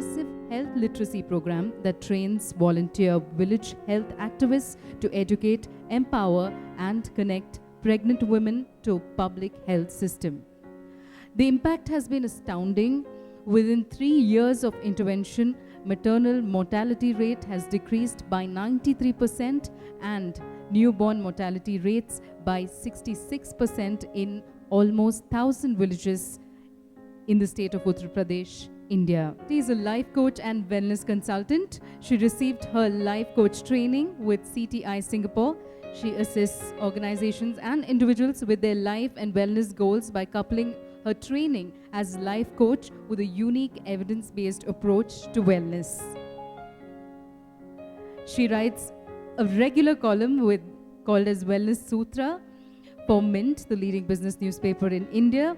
progressive health literacy program that trains volunteer village health activists to educate, empower, and connect pregnant women to public health system. The impact has been astounding. Within 3 years of intervention, maternal mortality rate has decreased by 93% and newborn mortality rates by 66% in almost 1,000 villages in the state of Uttar Pradesh, India. She is a life coach and wellness consultant. She received her life coach training with CTI Singapore. She assists organizations and individuals with their life and wellness goals by coupling her training as life coach with a unique evidence-based approach to wellness. She writes a regular column called as Wellness Sutra for Mint, the leading business newspaper in India.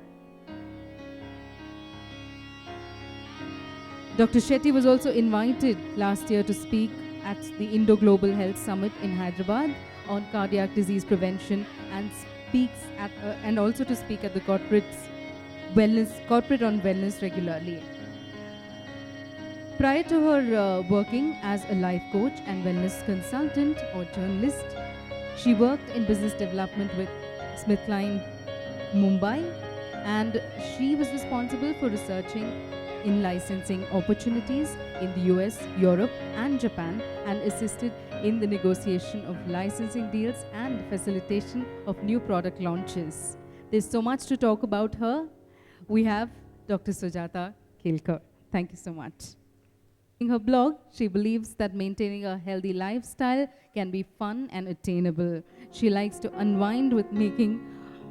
Dr. Shetty was also invited last year to speak at the Indo Global Health Summit in Hyderabad on cardiac disease prevention and also to speak at the corporate on wellness regularly. Prior to her working as a life coach and wellness consultant or journalist, she worked in business development with SmithKline Mumbai, and she was responsible for researching in licensing opportunities in the US, Europe, and Japan, and assisted in the negotiation of licensing deals and facilitation of new product launches. There's so much to talk about her. We have Dr. Sujata Kelkar. Thank you so much. In her blog, she believes that maintaining a healthy lifestyle can be fun and attainable. She likes to unwind with making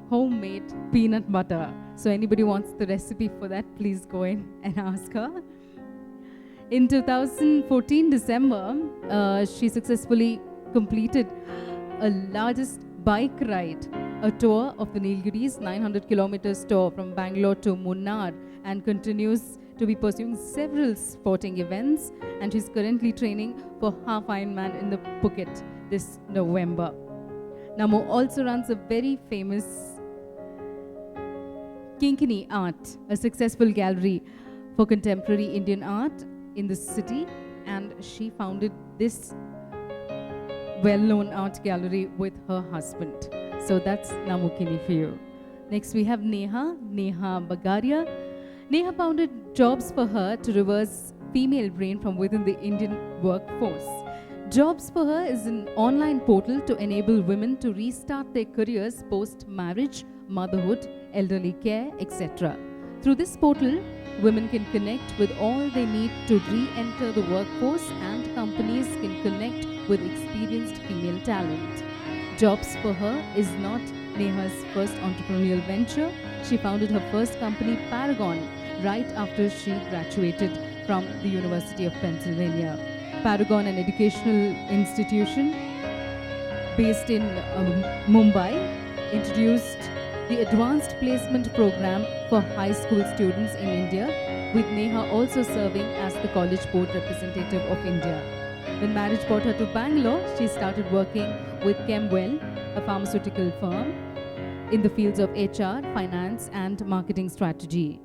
homemade peanut butter. So anybody wants the recipe for that, please go in and ask her. In 2014 December, she successfully completed a largest bike ride, a tour of the Nilgiris, 900 kilometers tour from Bangalore to Munnar, and continues to be pursuing several sporting events, and she's currently training for half Ironman in the Phuket this November. Namo also runs a very famous Kinkini Art, a successful gallery for contemporary Indian art in the city, and she founded this well-known art gallery with her husband. So that's Namukini for you. Next we have Neha Bagaria. Neha founded Jobs for Her to reverse female brain from within the Indian workforce. Jobs for Her is an online portal to enable women to restart their careers post-marriage, motherhood, elderly care, etc. Through this portal, women can connect with all they need to re-enter the workforce, and companies can connect with experienced female talent. Jobs for Her is not Neha's first entrepreneurial venture. She founded her first company, Paragon, right after she graduated from the University of Pennsylvania. Paragon, an educational institution based in Mumbai, introduced the Advanced Placement Program for high school students in India, with Neha also serving as the College Board Representative of India. When marriage brought her to Bangalore, she started working with Chemwell, a pharmaceutical firm, in the fields of HR, finance, and marketing strategy.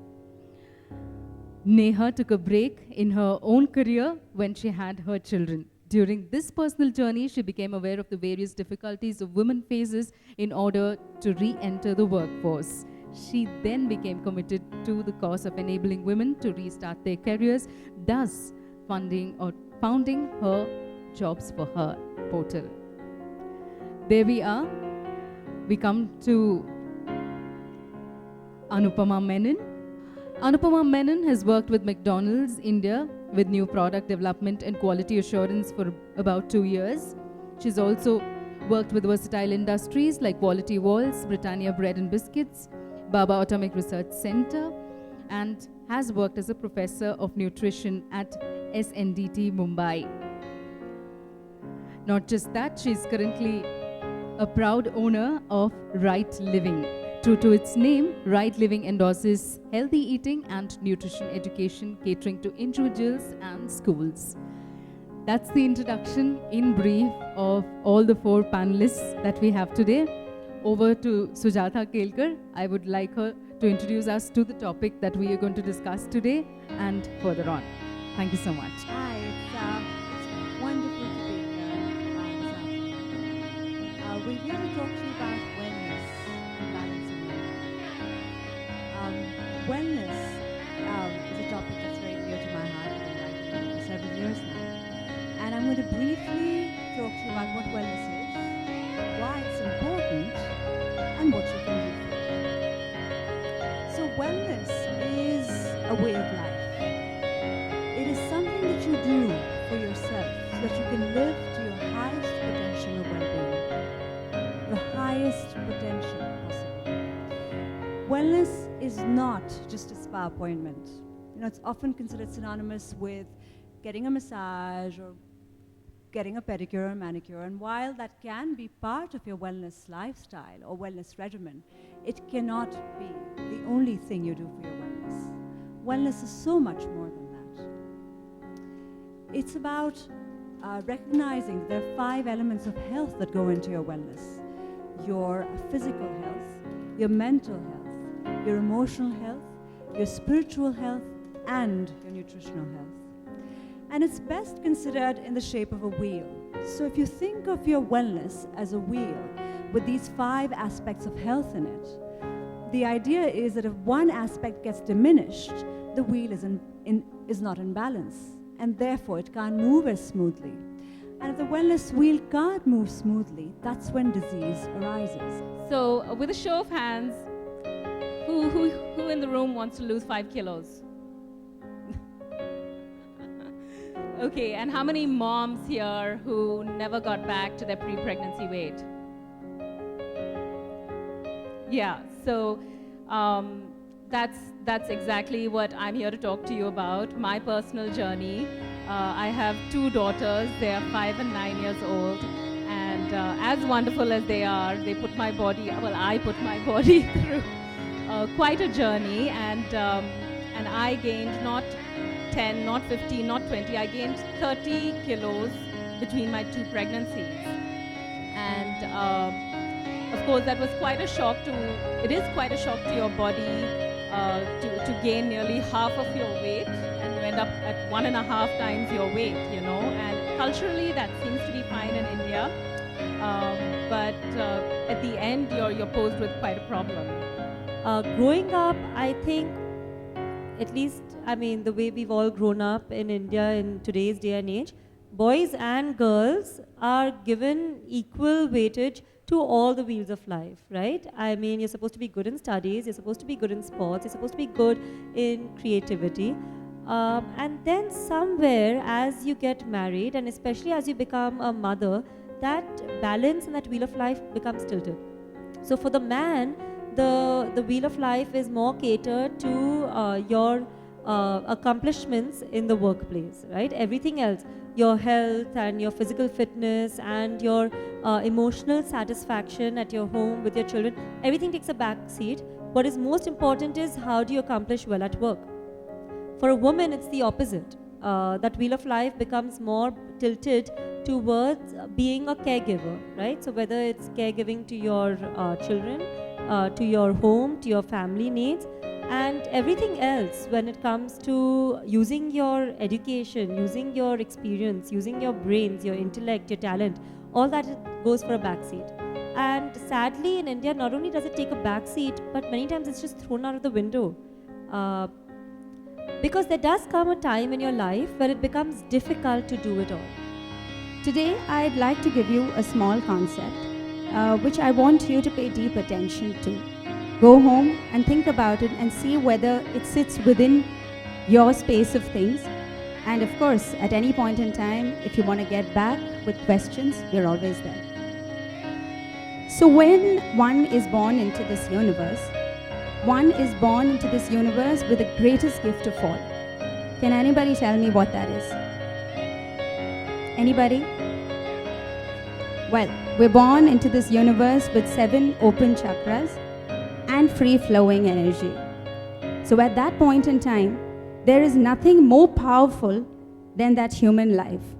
Neha took a break in her own career when she had her children. During this personal journey, she became aware of the various difficulties of women faces in order to re-enter the workforce. She then became committed to the cause of enabling women to restart their careers, thus founding her Jobs for Her portal. There we are. We come to Anupama Menon. Anupama Menon has worked with McDonald's India with new product development and quality assurance for about 2 years. She's also worked with versatile industries like Quality Walls, Britannia Bread and Biscuits, Baba Atomic Research Center, and has worked as a professor of nutrition at SNDT Mumbai. Not just that, she's currently a proud owner of Right Living. True to its name, Right Living endorses healthy eating and nutrition education catering to individuals and schools. That's the introduction in brief of all the 4 panelists that we have today. Over to Sujata Kelkar. I would like her to introduce us to the topic that we are going to discuss today and further on. Thank you so much. Hi, it's wonderful to be here this afternoon. We're here to talk to you about wellness and balancing it. Wellness is a topic that's very dear to my heart. I've been writing for several years now. And I'm going to briefly talk to you about what wellness is, why it's important, and what you can do for it. So wellness is a way of life. It is something that you do for yourself so that you can live to your highest potential of well-being, the highest potential possible. Wellness is not just a spa appointment. You know, it's often considered synonymous with getting a massage or getting a pedicure or manicure, and while that can be part of your wellness lifestyle or wellness regimen, it cannot be the only thing you do for your wellness. Wellness is so much more than that. It's about recognizing that there are 5 elements of health that go into your wellness: your physical health, your mental health, your emotional health, your spiritual health, and your nutritional health. And it's best considered in the shape of a wheel. So if you think of your wellness as a wheel with these 5 aspects of health in it, the idea is that if one aspect gets diminished, the wheel is not in balance, and therefore it can't move as smoothly. And if the wellness wheel can't move smoothly, that's when disease arises. So, with a show of hands, who in the room wants to lose 5 kilos? Okay, and how many moms here who never got back to their pre-pregnancy weight? Yeah, so that's exactly what I'm here to talk to you about, my personal journey. I have 2 daughters. They are 5 and 9 years old, and as wonderful as they are, I put my body through quite a journey, and I gained not 10, not 15, not 20. I gained 30 kilos between my 2 pregnancies. And of course, that was quite a shock it is quite a shock to your body to gain nearly half of your weight, and you end up at 1.5 times your weight, you know. And culturally, that seems to be fine in India. But at the end, you're posed with quite a problem. Growing up, I think, at least, I mean, the way we've all grown up in India in today's day and age, boys and girls are given equal weightage to all the wheels of life, right? I mean, you're supposed to be good in studies, you're supposed to be good in sports, you're supposed to be good in creativity. And then somewhere, as you get married, and especially as you become a mother, that balance and that wheel of life becomes tilted. So for the man, the wheel of life is more catered to your accomplishments in the workplace, right? Everything else, your health and your physical fitness and your emotional satisfaction at your home with your children, everything takes a back seat. What is most important is how do you accomplish well at work. For a woman, it's the opposite. That wheel of life becomes more tilted towards being a caregiver, right? So whether it's caregiving to your children, to your home, to your family needs, and everything else when it comes to using your education, using your experience, using your brains, your intellect, your talent, all that goes for a backseat. And sadly in India, not only does it take a backseat, but many times it's just thrown out of the window. Because there does come a time in your life where it becomes difficult to do it all. Today, I'd like to give you a small concept which I want you to pay deep attention to. Go home and think about it and see whether it sits within your space of things. And of course, at any point in time, if you want to get back with questions, we're always there. So when one is born into this universe, one is born into this universe with the greatest gift of all. Can anybody tell me what that is? Anybody? Well, we're born into this universe with 7 open chakras and free-flowing energy. So at that point in time, there is nothing more powerful than that human life.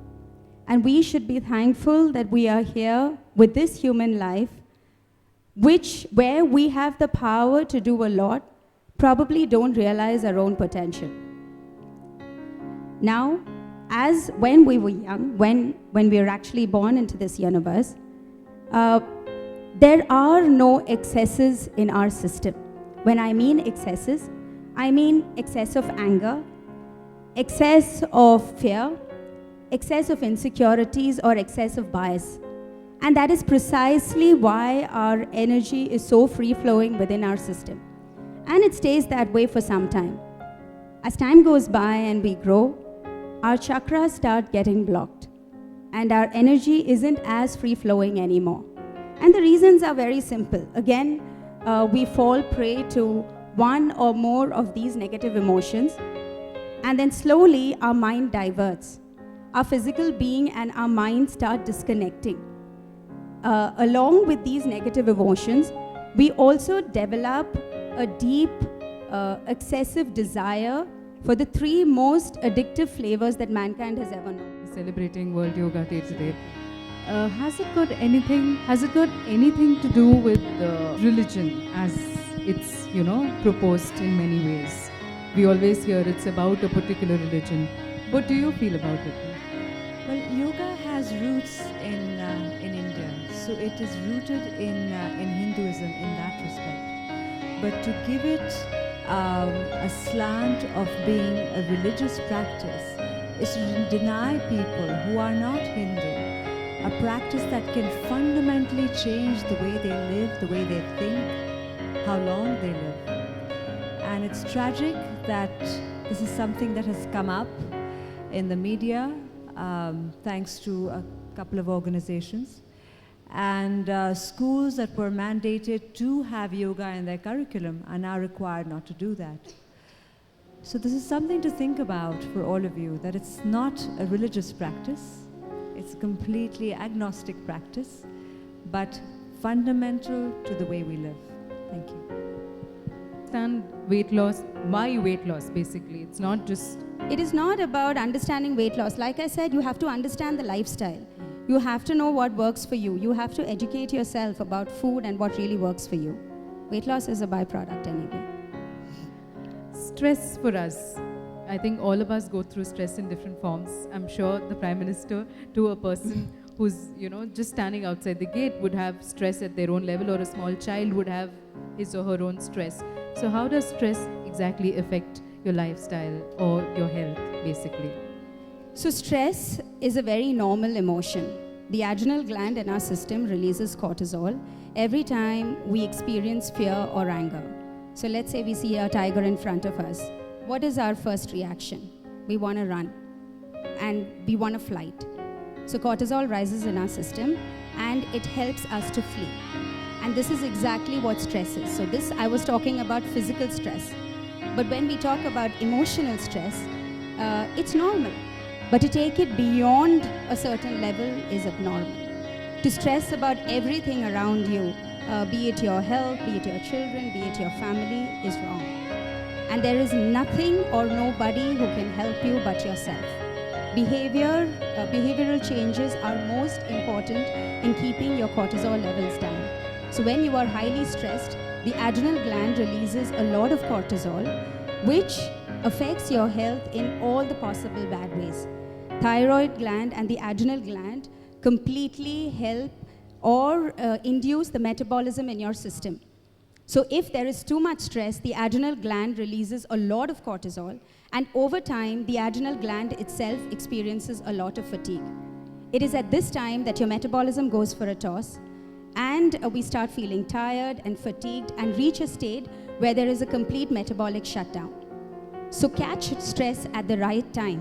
And we should be thankful that we are here with this human life, where we have the power to do a lot, probably don't realize our own potential. Now, as when we were young, when we were actually born into this universe, there are no excesses in our system. When I mean excesses, I mean excess of anger, excess of fear, excess of insecurities, or excess of bias. And that is precisely why our energy is so free-flowing within our system. And it stays that way for some time. As time goes by and we grow, our chakras start getting blocked, and our energy isn't as free-flowing anymore. And the reasons are very simple. Again, we fall prey to one or more of these negative emotions, and then slowly our mind diverts. Our physical being and our mind start disconnecting. Along with these negative emotions, we also develop a deep, excessive desire for the three most addictive flavors that mankind has ever known. Celebrating World Yoga Day today. Has it got anything to do with religion, as it's proposed in many ways? We always hear it's about a particular religion. What do you feel about it? Well, yoga has roots in India, so it is rooted in Hinduism in that respect. But to give it a slant of being a religious practice is to deny people who are not Hindu a practice that can fundamentally change the way they live, the way they think, how long they live. And it's tragic that this is something that has come up in the media thanks to a couple of organizations. And schools that were mandated to have yoga in their curriculum are now required not to do that. So this is something to think about for all of you, that it's not a religious practice, it's a completely agnostic practice, but fundamental to the way we live. Thank you. Understand weight loss, why weight loss basically? It's not just... It is not about understanding weight loss. Like I said, you have to understand the lifestyle. You have to know what works for you. You have to educate yourself about food and what really works for you. Weight loss is a byproduct anyway. Stress for us. I think all of us go through stress in different forms. I'm sure the Prime Minister, to a person who's just standing outside the gate, would have stress at their own level, or a small child would have his or her own stress. So how does stress exactly affect your lifestyle or your health, basically? So stress is a very normal emotion. The adrenal gland in our system releases cortisol every time we experience fear or anger. So let's say we see a tiger in front of us. What is our first reaction? We want to run and we want to flight. So cortisol rises in our system and it helps us to flee. And this is exactly what stress is. So this, I was talking about physical stress. But when we talk about emotional stress, it's normal. But to take it beyond a certain level is abnormal. To stress about everything around you, be it your health, be it your children, be it your family, is wrong. And there is nothing or nobody who can help you but yourself. Behavioral changes are most important in keeping your cortisol levels down. So when you are highly stressed, the adrenal gland releases a lot of cortisol, which affects your health in all the possible bad ways. Thyroid gland and the adrenal gland completely help or induce the metabolism in your system. So if there is too much stress, the adrenal gland releases a lot of cortisol, and over time, the adrenal gland itself experiences a lot of fatigue. It is at this time that your metabolism goes for a toss, and we start feeling tired and fatigued and reach a state where there is a complete metabolic shutdown. So catch stress at the right time,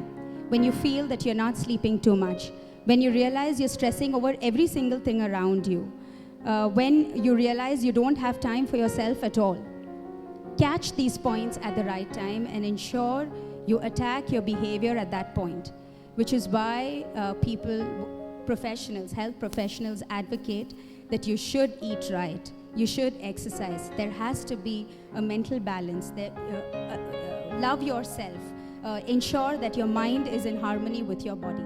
when you feel that you're not sleeping too much, when you realize you're stressing over every single thing around you, when you realize you don't have time for yourself at all. Catch these points at the right time and ensure you attack your behavior at that point, which is why health professionals advocate that you should eat right, you should exercise. There has to be a mental balance. Love yourself. Ensure that your mind is in harmony with your body.